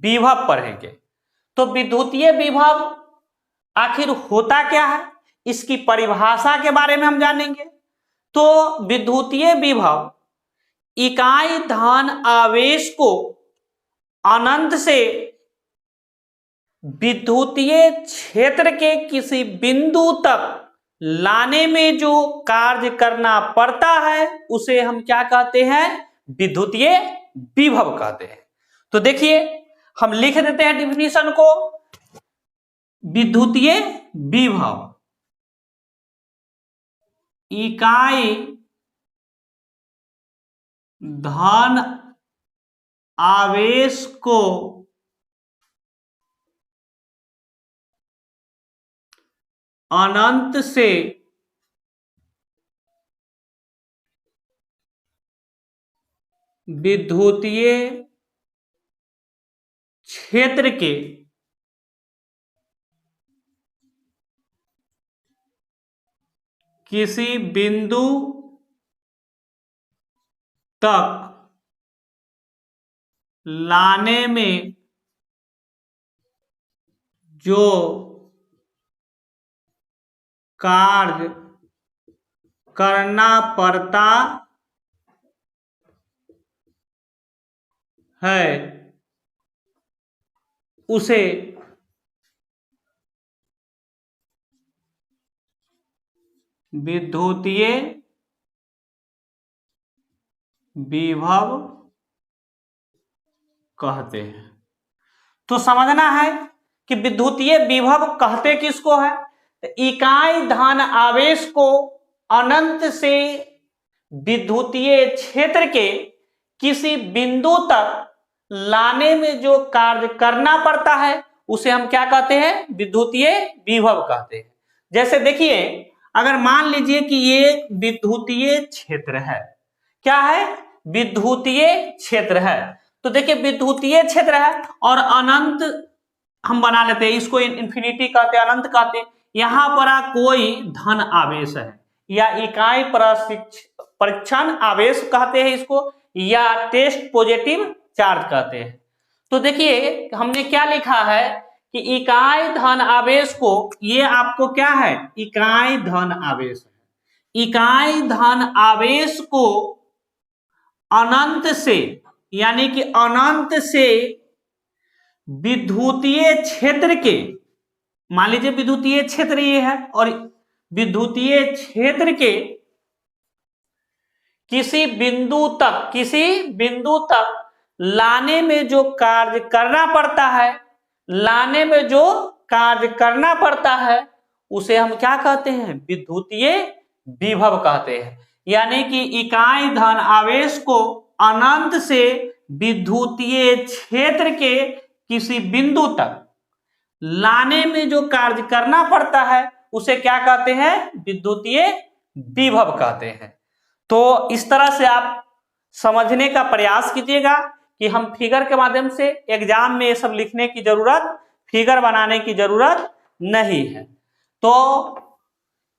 विभव पढ़ेंगे। तो विद्युतीय विभव आखिर होता क्या है, इसकी परिभाषा के बारे में हम जानेंगे। तो विद्युतीय विभव इकाई धन आवेश को अनंत से विद्युतीय क्षेत्र के किसी बिंदु तक लाने में जो कार्य करना पड़ता है उसे हम क्या कहते हैं, विद्युतीय विभव कहते हैं। तो देखिए हम लिख देते हैं डिफिनीशन को। विद्युतीय विभव इकाई धन आवेश को अनंत से विद्युतीय क्षेत्र के किसी बिंदु तक लाने में जो कार्य करना पड़ता है उसे विद्युतीय विभव कहते हैं। तो समझना है कि विद्युतीय विभव कहते किसको है, इकाई धन आवेश को अनंत से विद्युतीय क्षेत्र के किसी बिंदु तक लाने में जो कार्य करना पड़ता है उसे हम क्या कहते हैं, विद्युतीय विभव कहते हैं। जैसे देखिए अगर मान लीजिए कि ये विद्युतीय क्षेत्र है, क्या है, विद्युतीय क्षेत्र है। तो देखिए विद्युतीय क्षेत्र है और अनंत हम बना लेते हैं, इसको इन्फिनिटी कहते हैं, अनंत कहते हैं। यहां पर कोई धन आवेश है या इकाई परीक्षण आवेश कहते हैं इसको, या टेस्ट पॉजिटिव चार्ज कहते हैं। तो देखिए हमने क्या लिखा है कि इकाई धन आवेश को, ये आपको क्या है, इकाई धन आवेश है। इकाई धन आवेश को अनंत से, यानी कि अनंत से विद्युतीय क्षेत्र के, मान लीजिए विद्युतीय क्षेत्र ये है और विद्युतीय क्षेत्र के किसी बिंदु तक लाने में जो कार्य करना पड़ता है, लाने में जो कार्य करना पड़ता है उसे हम क्या कहते हैं, विद्युतीय विभव कहते हैं। यानी कि इकाई धन आवेश को अनंत से विद्युतीय क्षेत्र के किसी बिंदु तक लाने में जो कार्य करना पड़ता है उसे क्या कहते हैं, विद्युतीय विभव कहते हैं। तो इस तरह से आप समझने का प्रयास कीजिएगा कि हम फिगर के माध्यम से एग्जाम में ये सब लिखने की जरूरत, फिगर बनाने की जरूरत नहीं है। तो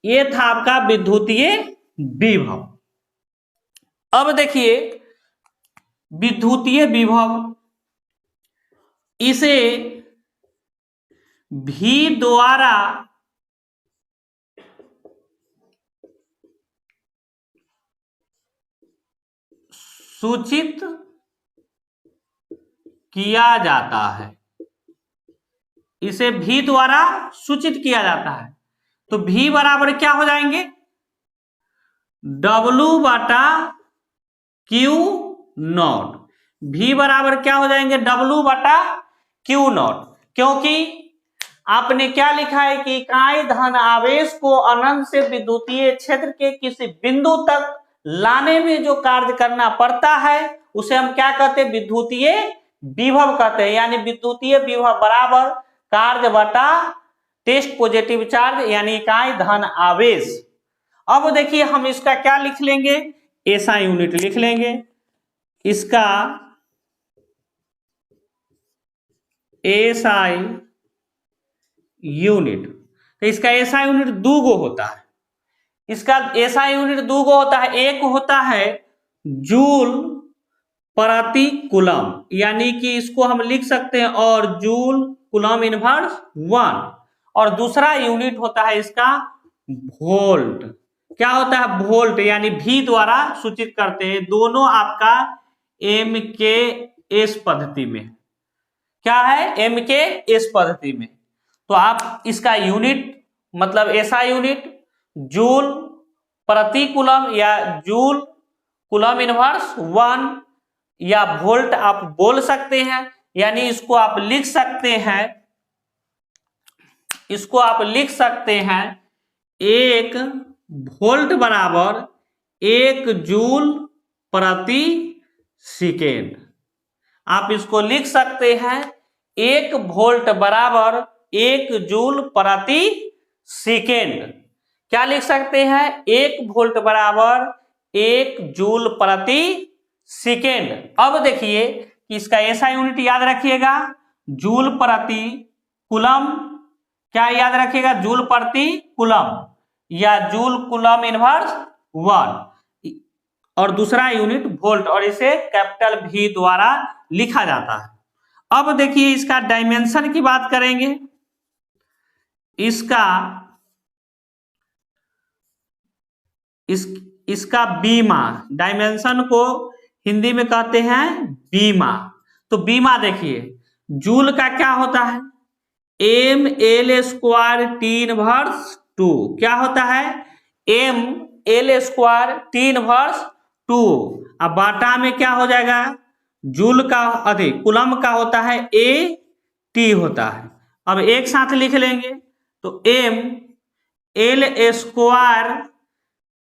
ये था आपका विद्युतीय विभव। अब देखिए विद्युतीय विभव, इसे भी द्वारा सूचित किया जाता है, इसे भी द्वारा सूचित किया जाता है। तो भी बराबर क्या हो जाएंगे, W बटा Q नॉट। भी बराबर क्या हो जाएंगे, W बटा Q नॉट। क्योंकि आपने क्या लिखा है कि इकाई धन आवेश को अनंत से विद्युतीय क्षेत्र के किसी बिंदु तक लाने में जो कार्य करना पड़ता है उसे हम क्या कहते हैं, विद्युतीय विभव कहते हैं। यानी विद्युतीय विभव बराबर कार्य बटा टेस्ट पॉजिटिव चार्ज, यानी इकाई धन आवेश। अब देखिए हम इसका क्या लिख लेंगे, एसआई यूनिट लिख लेंगे। इसका एसआई यूनिट, तो इसका एसआई यूनिट दो गो होता है। इसका एसआई यूनिट दो गो होता है, एक होता है जूल प्रति कूलम, यानी कि इसको हम लिख सकते हैं और जूल कूलम इनवर्स 1, और दूसरा यूनिट होता है इसका वोल्ट। क्या होता है? वोल्ट, यानी भी द्वारा सूचित करते हैं। दोनों आपका एम के एस पद्धति में, क्या है? एम के एस पद्धति में। तो आप इसका यूनिट मतलब ऐसा यूनिट जूल प्रति कूलम या जूल कूलम इनवर्स 1 या वोल्ट आप बोल सकते हैं। यानी इसको आप लिख सकते हैं, इसको आप लिख सकते हैं 1 वोल्ट बराबर 1 जूल प्रति सेकेंड। आप इसको लिख सकते हैं 1 वोल्ट बराबर 1 जूल प्रति सेकेंड। क्या लिख सकते हैं? 1 वोल्ट बराबर 1 जूल प्रति सेकेंड। अब देखिए कि इसका ऐसा यूनिट याद रखिएगा जूल प्रति कूलम। क्या याद रखिएगा? जूल प्रति कूलम या जूल कूलम इनवर्स 1, और दूसरा यूनिट वोल्ट, और इसे कैपिटल भी द्वारा लिखा जाता है। अब देखिए इसका डायमेंशन की बात करेंगे। इसका बीमा, डायमेंशन को हिंदी में कहते हैं बीमा। तो बीमा देखिए जूल का क्या होता है? M L square T inverse 2। क्या होता है? M L square T inverse 2। अब बाटा में क्या हो जाएगा? जूल का अधिक कूलम का होता है ए टी होता है। अब एक साथ लिख लेंगे तो एम एल स्क्वायर,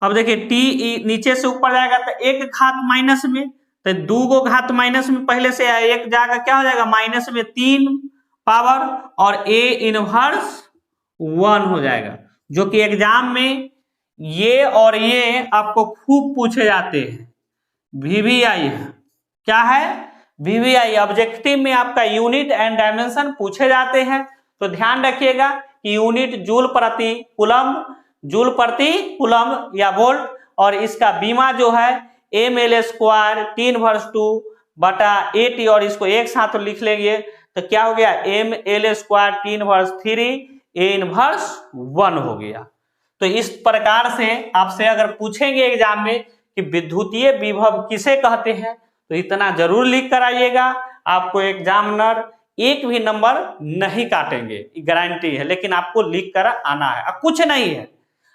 अब देखिए टी नीचे से ऊपर जाएगा तो एक घात माइनस में, तो 2 गो घात माइनस में पहले से एक जाएगा, क्या हो जाएगा? माइनस में 3 पावर, और ए इनवर्स 1 हो जाएगा, जो कि एग्जाम में ये और ये आपको खूब पूछे जाते हैं। वीवीआई है, क्या है? वीवीआई ऑब्जेक्टिव में आपका यूनिट एंड डायमेंशन पूछे जाते हैं। तो ध्यान रखिएगा कि यूनिट जूल प्रति कूलम, जूल प्रति कूलम या वोल्ट, और इसका बीमा जो है M L square T inverse 2 बटा ए टी, और इसको एक साथ लिख लेंगे तो क्या हो गया? M L square T inverse 3 A inverse 1 हो गया। तो इस प्रकार से आपसे अगर पूछेंगे एग्जाम में कि विद्युतीय विभव किसे कहते हैं, तो इतना जरूर लिख कर आइएगा। आपको एग्जामिनर एक भी नंबर नहीं काटेंगे, गारंटी है, लेकिन आपको लिख कर आना है। अब कुछ नहीं है,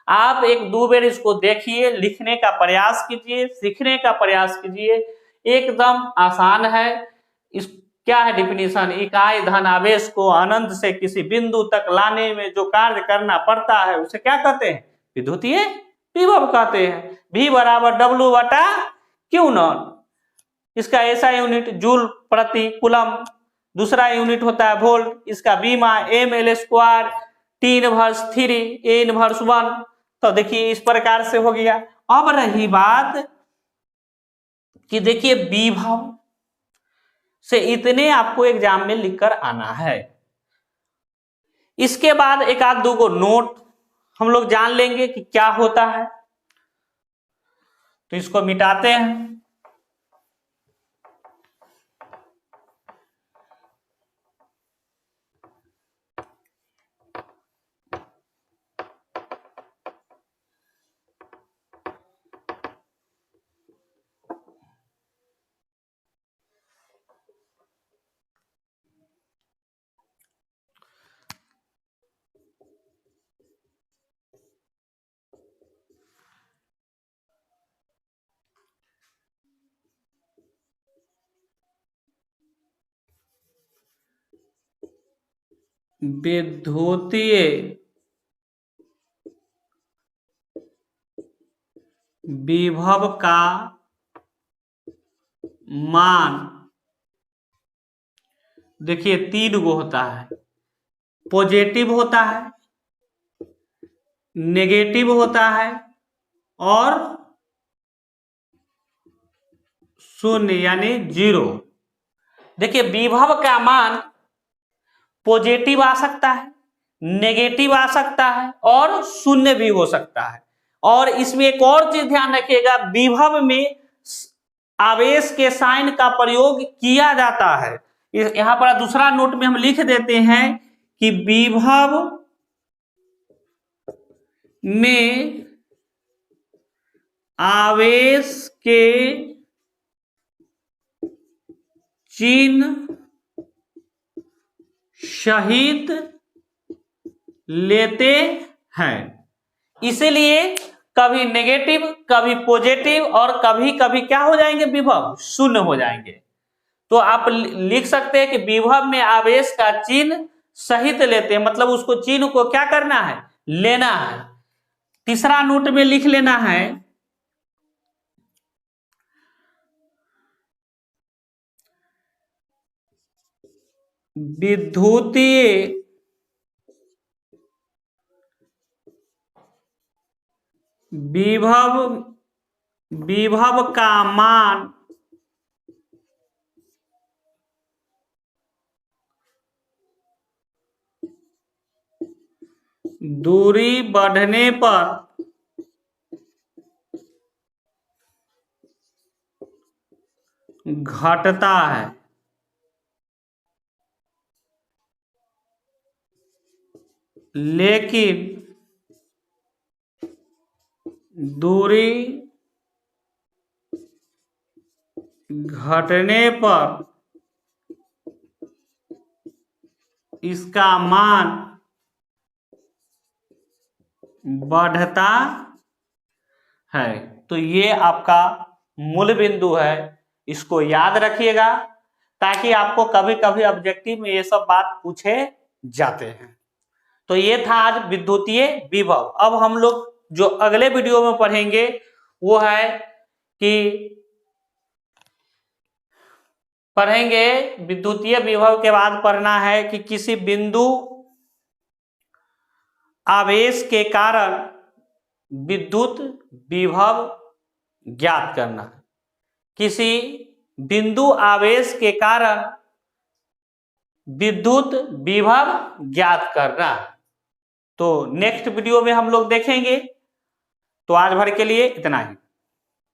आप 1-2 बार इसको देखिए, लिखने का प्रयास कीजिए, सीखने का प्रयास कीजिए, एकदम आसान है। इस क्या है डेफिनेशन? इकाई धन आवेश को अनंत से किसी बिंदु तक लाने में जो कार्य करना पड़ता है उसे क्या कहते हैं? विद्युतीय विभव कहते हैं। V बराबर W बटा Q नॉट। इसका ऐसा यूनिट जूल प्रति कूलम, दूसरा यूनिट होता है वोल्ट, इसका बीमा M L square T inverse 3 A inverse 1। तो देखिए इस प्रकार से हो गया। अब रही बात कि देखिए विभव से इतने आपको एग्जाम में लिखकर आना है। इसके बाद 1-2 को नोट हम लोग जान लेंगे कि क्या होता है। तो इसको मिटाते हैं। विद्युतीय विभव का मान देखिए 3 गो होता है। पॉजिटिव होता है, नेगेटिव होता है और शून्य यानी 0। देखिए विभव का मान पॉजिटिव आ सकता है, नेगेटिव आ सकता है और शून्य भी हो सकता है। और इसमें एक और चीज ध्यान रखिएगा, विभव में आवेश के साइन का प्रयोग किया जाता है। यहां पर दूसरा नोट में हम लिख देते हैं कि विभव में आवेश के चिन्ह सहित लेते हैं, इसलिए कभी नेगेटिव, कभी पॉजिटिव और कभी कभी क्या हो जाएंगे, विभव शून्य हो जाएंगे। तो आप लिख सकते हैं कि विभव में आवेश का चिन्ह सहित लेते हैं, मतलब उसको चिन्ह को क्या करना है, लेना है। तीसरा नोट में लिख लेना है विद्युतीय विभव का मान दूरी बढ़ने पर घटता है, लेकिन दूरी घटने पर इसका मान बढ़ता है। तो ये आपका मूल बिंदु है, इसको याद रखिएगा ताकि आपको कभी कभी ऑब्जेक्टिव में ये सब बात पूछे जाते हैं। तो ये था आज विद्युतीय विभव। अब हम लोग जो अगले वीडियो में पढ़ेंगे वो है कि विद्युतीय विभव के बाद पढ़ना है कि किसी बिंदु आवेश के कारण विद्युत विभव ज्ञात करना है। किसी बिंदु आवेश के कारण विद्युत विभव ज्ञात करना। तो नेक्स्ट वीडियो में हम लोग देखेंगे। तो आज भर के लिए इतना ही।